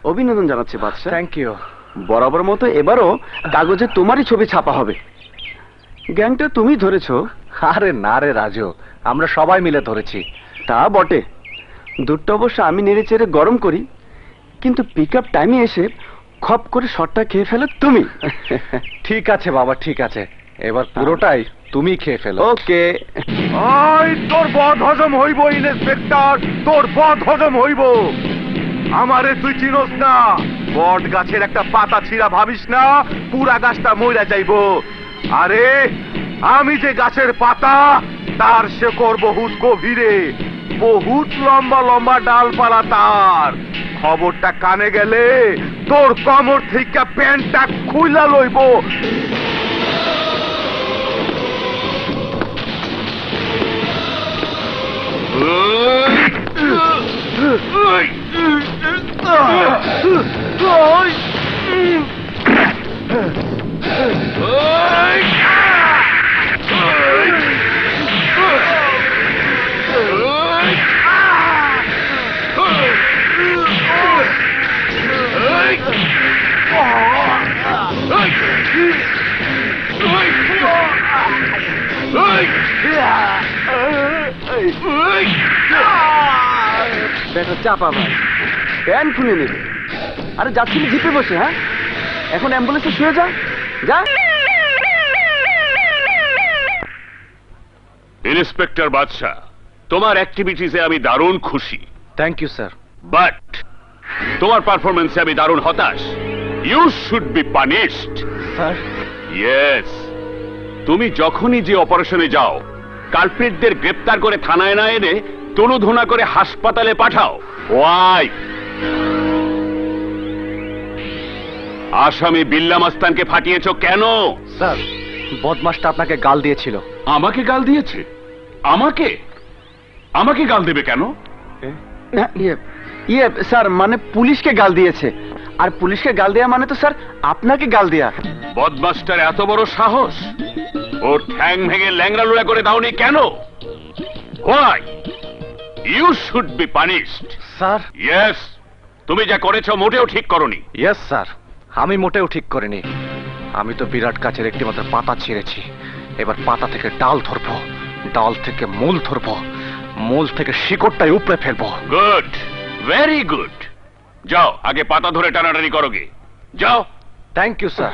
অভিনন্দন জানাচ্ছি বাদশা। Thank you. বরাবর মতো এবারও কাগজে তোমারই ছবি ছাপা হবে। গ্যাংটা তুমি ধরেছো? আরে না রে রাজু, আমরা সবাই মিলে ধরেছি। তা বটে, দুধটা অবশ্য আমি নেড়ে চেড়ে গরম করি, কিন্তু পিক আপ টাইমে এসে খপ করে শটটা খেয়ে ফেলো তুমি। ঠিক আছে বাবা, ঠিক আছে, এবার পুরোটাই তুমি খেয়ে ফেলো। ওকে। তোর বদ হজম হইব ইন্সপেক্টর, তোর বদ হজম হইব। আমারে তুই চিনোস না, বট গাছের একটা পাতা ছিঁড়া ভাবিস না পুরা গাছটা মইরা যাইব। আরে আমি যে গাছের পাতা, তার শেকড় বহুত গভীরে, বহুত লম্বা লম্বা ডালপালা তার। খবরটা কানে গেলে তোর কমর থেকে প্যান্টটা খুইলা লইব। বেটা চাপা ভাই, প্যান্ট খুলে নেবে। আরে যাচ্ছিলি জিপে বসে, হ্যাঁ? এখন অ্যাম্বুলেন্সে শুয়ে যা, যা। ইন্সপেক্টর বাদশা, তোমার অ্যাক্টিভিটিসে আমি দারুণ খুশি। Thank you sir. বাট তোমার পারফরমেন্সে আমি দারুণ হতাশ। You should be punished. Sir? Yes, তুমি যখনই যে অপারেশনে যাও, কালপ্রিটদের গ্রেপ্তার করে থানায় না এনে তনুধনা করে হাসপাতালে পাঠাও। ওয়াই? আসামি বিল্লা মাস্তানকে ফাটিয়েছ কেন? স্যার, বদমাসটা আপনাকে গাল দিয়েছিল। আমাকে গাল দিয়েছে? আমাকে আমাকে গাল দেবে কেন? ইয়ে স্যার, মানে পুলিশকে গাল দিয়েছে। আর পুলিশকে গাল দেয়া মানে তো স্যার আপনাকে গাল দেয়া। বদমাস্টার এত বড় সাহস! ওর ঠ্যাং ভেঙে ল্যাংড়া লুড়া করে দাওনি কেন? Why? You should be punished. Sir? Yes, তুমি যা করেছো মোটেও ঠিক করনি। ইয়েস স্যার, আমি মোটেও ঠিক করিনি। আমি তো বিরাট গাছের একটি মাত্র পাতা ছিঁড়েছি। এবার পাতা থেকে ডাল ধরবো, ডাল থেকে মূল ধরবো, মূল থেকে শিকড়টাই উপড়ে ফেলবো। Good, very good. যাও, আগে পাতা ধরে টানাটানি করো গে। যাও। Thank you sir.